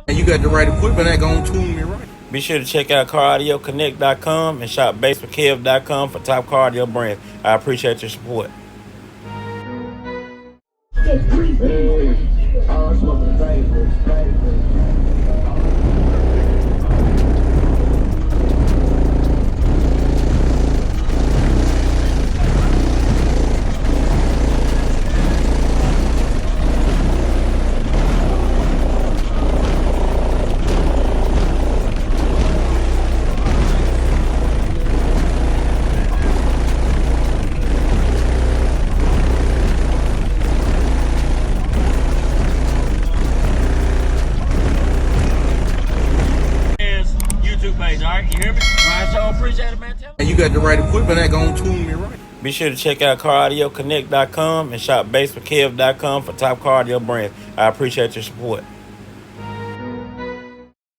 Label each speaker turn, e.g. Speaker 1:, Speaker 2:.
Speaker 1: And you got the right equipment that gonna tune me right.
Speaker 2: Be sure to check out CarAudioConnect.com and shop BASSWITHKEV.com for top car audio brands. I appreciate your support.
Speaker 1: And you got the right equipment that gonna tune me right.
Speaker 2: Be sure to check out CarAudioConnect.com and shop BASSWITHKEV.com for top car audio brands. I appreciate your support.